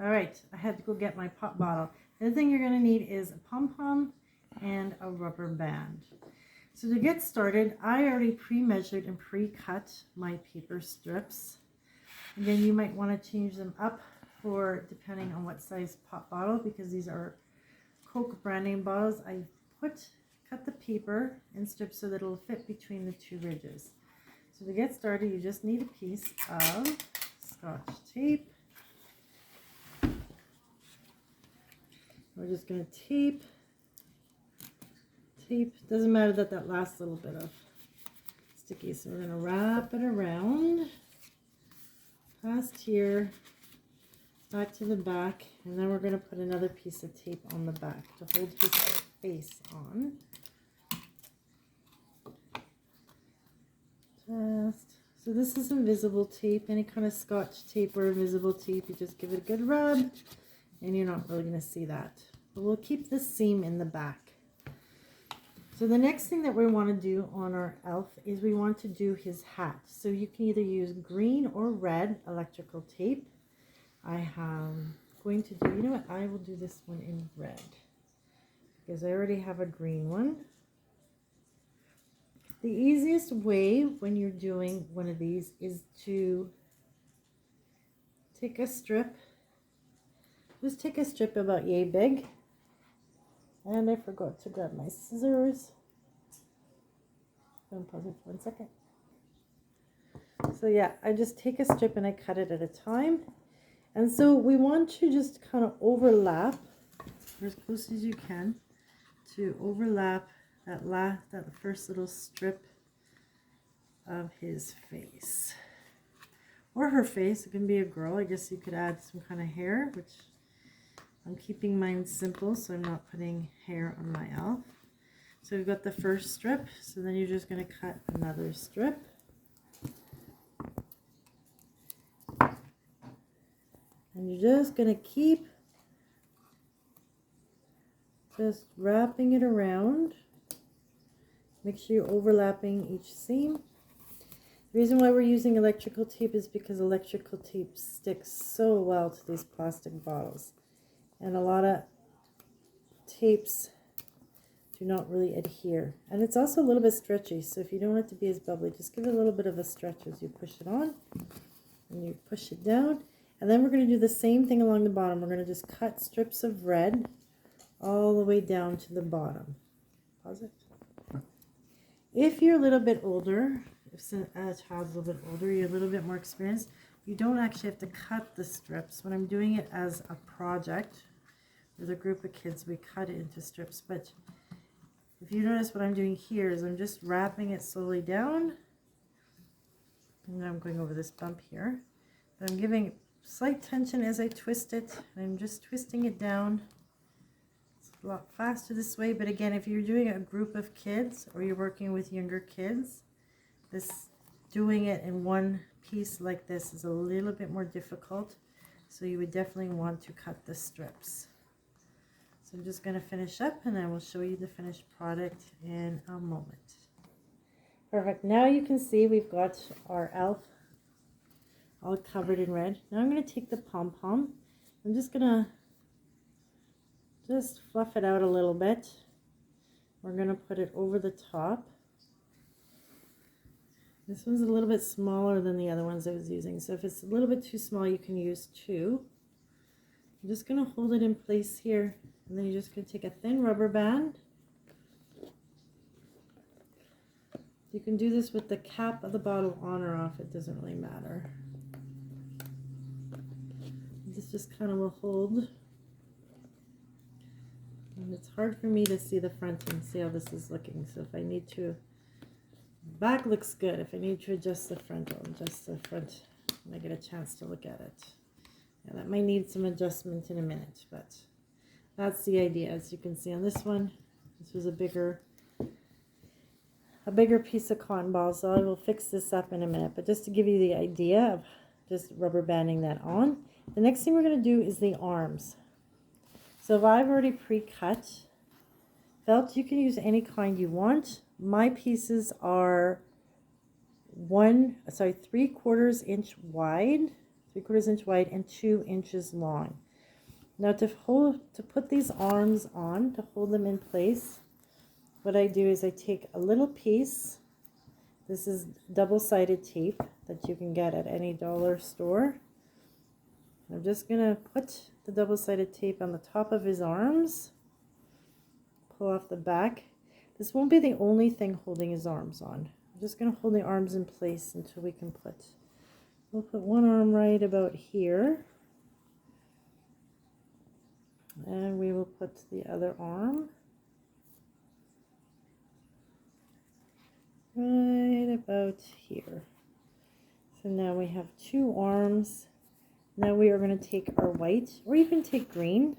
All right, I had to go get my pop bottle. The other thing you're going to need is a pom-pom and a rubber band. So to get started, I already pre-measured and pre-cut my paper strips. Again, you might want to change them up for depending on what size pop bottle, because these are Coke brand name bottles. I cut the paper in strips so that it'll fit between the two ridges. So to get started, you just need a piece of Scotch tape. We're just going to tape. Doesn't matter that last little bit of sticky. So we're going to wrap it around, past here, back to the back, and then we're going to put another piece of tape on the back to hold his face on. So this is invisible tape. Any kind of Scotch tape or invisible tape, you just give it a good rub, and you're not really going to see that. But we'll keep the seam in the back. So the next thing that we want to do on our elf is we want to do his hat. So you can either use green or red electrical tape. I am going to do, you know what, I will do this one in red because I already have a green one. The easiest way when you're doing one of these is to take a strip, just take a strip about yay big. And I forgot to grab my scissors. I'm pause it for 1 second. So yeah, I just take a strip and I cut it at a time. And so we want to just kind of overlap, as close as you can, to overlap that first little strip of his face. Or her face. It can be a girl. I guess you could add some kind of hair, which I'm keeping mine simple, so I'm not putting hair on my elf. So we've got the first strip, so then you're just going to cut another strip. And you're just going to keep just wrapping it around. Make sure you're overlapping each seam. The reason why we're using electrical tape is because electrical tape sticks so well to these plastic bottles. And a lot of tapes do not really adhere. And it's also a little bit stretchy, so if you don't want it to be as bubbly, just give it a little bit of a stretch as you push it on. And you push it down. And then we're going to do the same thing along the bottom. We're going to just cut strips of red all the way down to the bottom. Pause it. If you're a little bit older, if a child's a little bit older, you're a little bit more experienced, you don't actually have to cut the strips. When I'm doing it as a project with a group of kids, we cut it into strips. But if you notice, what I'm doing here is I'm just wrapping it slowly down. And I'm going over this bump here. But I'm giving slight tension as I twist it. I'm just twisting it down. It's a lot faster this way. But again, if you're doing a group of kids or you're working with younger kids, doing it in one piece like this is a little bit more difficult. So you would definitely want to cut the strips. So I'm just going to finish up and I will show you the finished product in a moment. Perfect. Now you can see we've got our elf all covered in red. Now I'm going to take the pom-pom. I'm just going to fluff it out a little bit. We're going to put it over the top. This one's a little bit smaller than the other ones I was using. So if it's a little bit too small, you can use 2. I'm just going to hold it in place here. And then you're just going to take a thin rubber band. You can do this with the cap of the bottle on or off. It doesn't really matter. This just kind of will hold. And it's hard for me to see the front and see how this is looking. So if I need to, back looks good. If I need to adjust the front, I'll adjust the front when I get a chance to look at it. Yeah, that might need some adjustment in a minute, but that's the idea. As you can see on this one, this was a bigger piece of cotton ball, so I will fix this up in a minute. But just to give you the idea of just rubber banding that on, the next thing we're going to do is the arms. So if I've already pre-cut felt, you can use any kind you want. My pieces are 3/4 inch wide, and 2 inches long. Now to put these arms on, to hold them in place, what I do is I take a little piece. This is double-sided tape that you can get at any dollar store. I'm just going to put the double-sided tape on the top of his arms. Pull off the back. This won't be the only thing holding his arms on. I'm just going to hold the arms in place until we can we'll put one arm right about here. And we will put the other arm right about here. So now we have two arms. Now we are going to take our white, or you can take green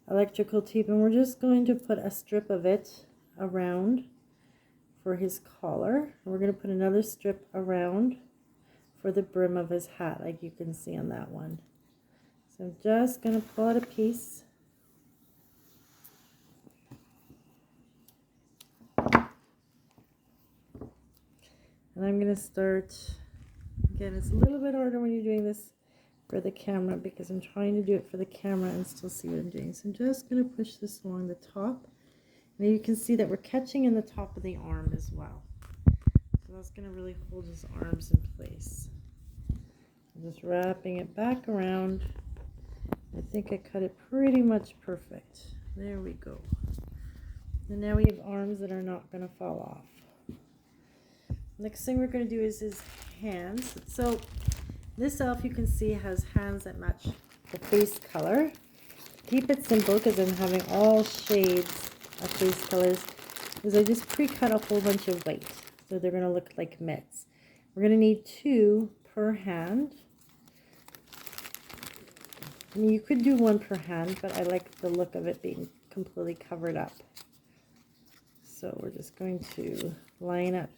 electrical tape, and we're just going to put a strip of it around for his collar. And we're going to put another strip around for the brim of his hat, like you can see on that one. So I'm just going to pull out a piece. And I'm going to start, again, it's a little bit harder when you're doing this for the camera because I'm trying to do it for the camera and still see what I'm doing. So I'm just going to push this along the top. And you can see that we're catching in the top of the arm as well. So that's going to really hold his arms in place. I'm just wrapping it back around. I think I cut it pretty much perfect. There we go. And now we have arms that are not going to fall off. Next thing we're going to do is his hands. So this elf, you can see, has hands that match the face color. Keep it simple because I'm having all shades of face colors, is I just pre-cut a whole bunch of white. So they're going to look like mitts. We're going to need 2 per hand. I mean, you could do 1 per hand, but I like the look of it being completely covered up. So we're just going to line up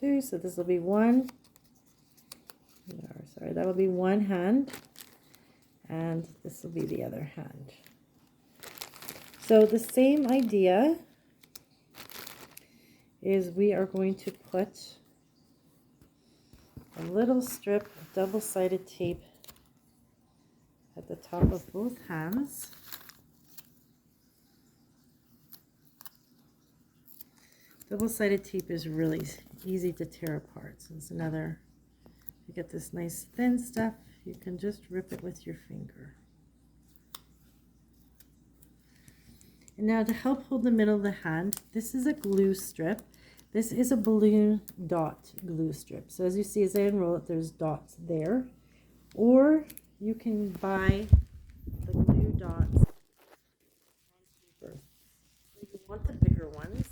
2. So this will be 1. Sorry, that will be 1 hand, and this will be the other hand. So the same idea is we are going to put a little strip of double-sided tape at the top of both hands. Double-sided tape is really easy to tear apart. So it's another, you get this nice thin stuff, you can just rip it with your finger. And now to help hold the middle of the hand, this is a glue strip. This is a balloon dot glue strip. So as you see, as I unroll it, there's dots there. Or you can buy the glue dots on paper. So you want the bigger ones.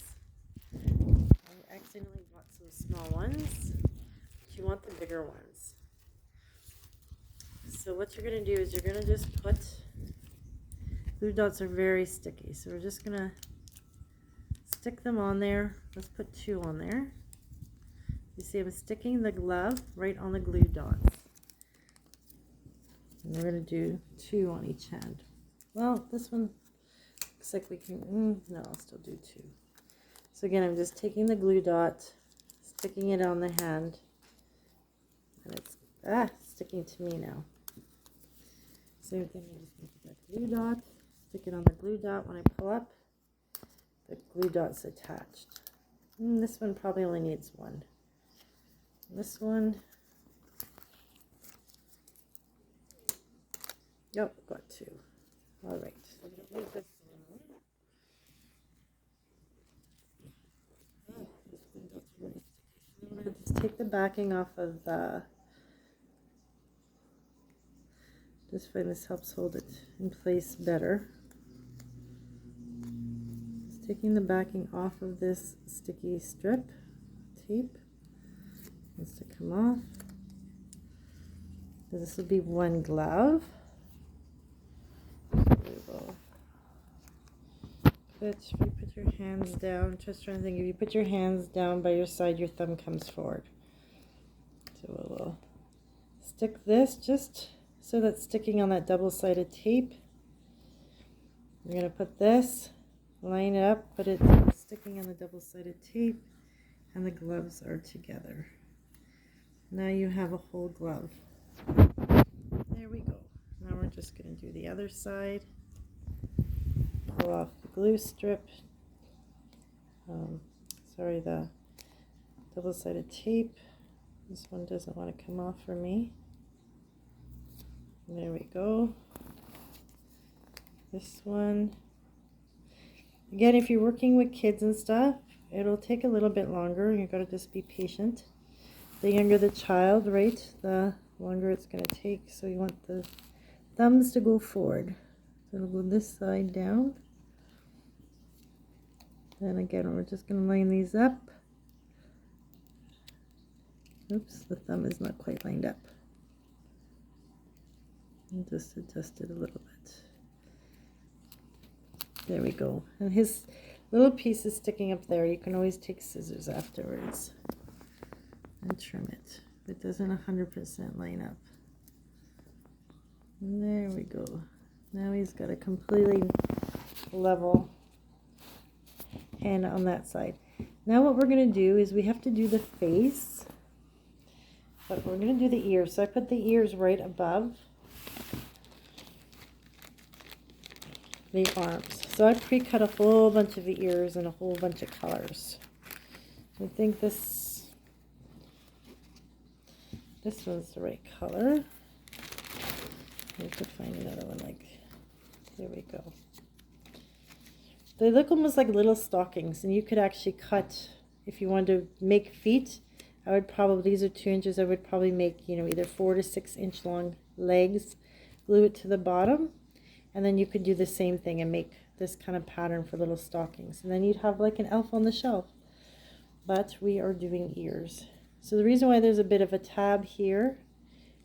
I accidentally bought some small ones, but you want the bigger ones. So what you're going to do is you're going to just put, glue dots are very sticky, so we're just going to stick them on there. Let's put 2 on there. You see I'm sticking the glove right on the glue dots. And we're going to do 2 on each hand. Well, this one looks like we can, no, I'll still do 2. So again, I'm just taking the glue dot, sticking it on the hand, and it's sticking to me now. Same thing, I'm just going to put that glue dot, stick it on the glue dot. When I pull up, the glue dot's attached. This one probably only needs 1. This one, yep, got 2. All right, so I'm going to move this I'm going to just take the backing off of the, just find this helps hold it in place better. Just taking the backing off of this sticky strip tape. Needs to come off. This will be 1 glove. So we will if you put your hands down, just trying to think, if you put your hands down by your side, your thumb comes forward. So we'll stick this just so that's sticking on that double-sided tape. We're going to put this, line it up, put it sticking on the double-sided tape, and the gloves are together. Now you have a whole glove. There we go. Now we're we're just going to do the other side. Pull off the glue strip. Sorry, the double-sided tape. This one doesn't want to come off for me. There we go. This one. Again, if you're working with kids and stuff, it'll take a little bit longer. You've got to just be patient. The younger the child, right, the longer it's going to take. So you want the thumbs to go forward. So it'll go this side down. And again, we're just going to line these up. Oops, the thumb is not quite lined up. And just adjust it a little bit. There we go. And his little piece is sticking up there. You can always take scissors afterwards and trim it. It doesn't 100% line up. And there we go. Now he's got a completely level hand on that side. Now what we're going to do is we have to do the face, but we're going to do the ears. So I put the ears right above the arms. So I pre-cut a whole bunch of the ears in a whole bunch of colors. I think this one's the right color. I have to find another one like, there we go. They look almost like little stockings, and you could actually cut, if you wanted to make feet, I would probably, these are 2 inches, I would probably make, you know, either 4 to 6 inch long legs, glue it to the bottom, and then you could do the same thing and make this kind of pattern for little stockings. And then you'd have like an elf on the shelf. But we are doing ears. So the reason why there's a bit of a tab here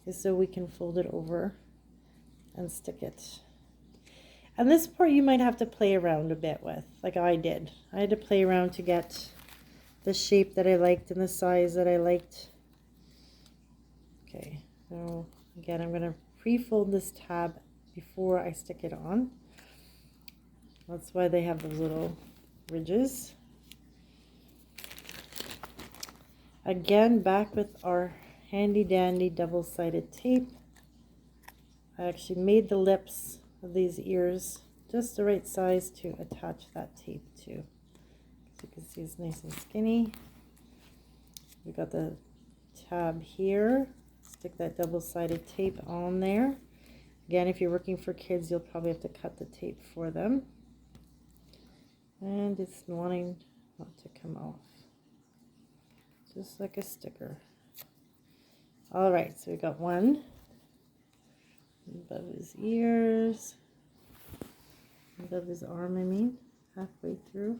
is so we can fold it over and stick it. And this part you might have to play around a bit with, like I did. I had to play around to get the shape that I liked and the size that I liked. Okay, so again, I'm going to pre-fold this tab before I stick it on. That's why they have those little ridges. Again, back with our handy dandy double-sided tape. I actually made the lips of these ears just the right size to attach that tape to. As you can see, it's nice and skinny. We got the tab here. Stick that double-sided tape on there. Again, if you're working for kids, you'll probably have to cut the tape for them. And it's wanting not to come off. Just like a sticker. All right, so we got one above his ears, above his arm, I mean, halfway through.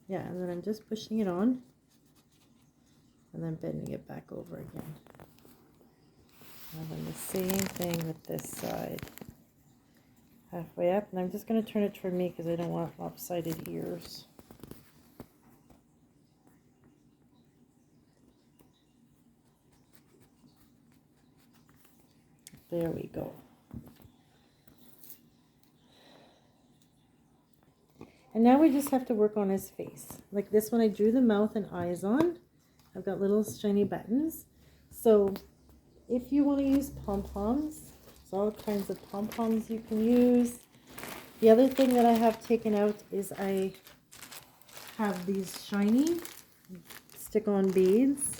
Yeah, and then I'm just pushing it on and then bending it back over again. And then the same thing with this side. Halfway up, and I'm just going to turn it toward me because I don't want lopsided ears. There we go. And now we just have to work on his face. Like this one, I drew the mouth and eyes on. I've got little shiny buttons. So if you want to use pom-poms, there's all kinds of pom-poms you can use. The other thing that I have taken out is I have these shiny stick-on beads.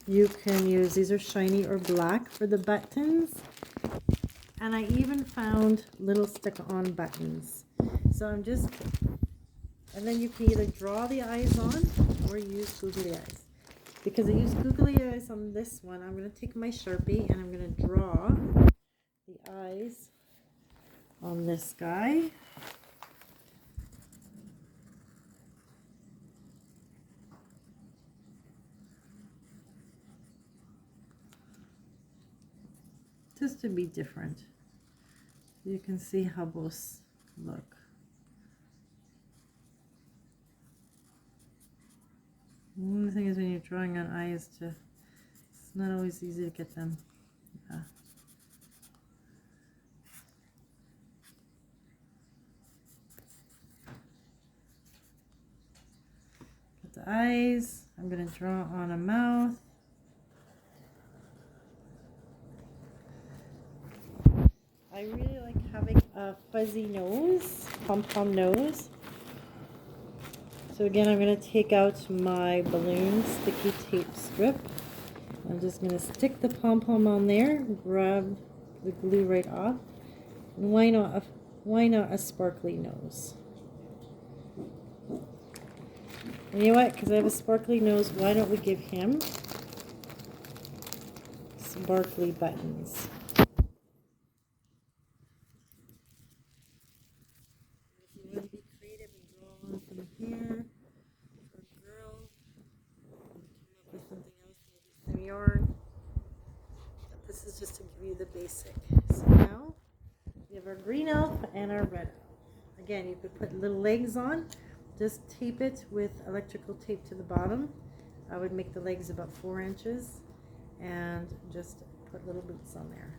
You can use, these are shiny or black for the buttons. And I even found little stick-on buttons. So I'm just, and then you can either draw the eyes on or use googly eyes. Because I use googly eyes on this one, I'm going to take my Sharpie and I'm going to draw the eyes on this guy. Just to be different. You can see how both look. One thing is when you're drawing on eyes, it's not always easy to get them. Got the eyes. I'm going to draw on a mouth. I really like having a fuzzy nose, pom-pom nose. So again, I'm going to take out my balloon sticky tape strip. I'm just going to stick the pom-pom on there, grab the glue right off. And why not a sparkly nose? And you know what? Because I have a sparkly nose, why don't we give him sparkly buttons? If you want to be creative and draw on some hair for a girl, come up with something else, maybe some yarn. But this is just to give you the basic. So now we have our green elf and our red elf. Again, you could put little legs on. Just tape it with electrical tape to the bottom. I would make the legs about 4 inches and just put little boots on there.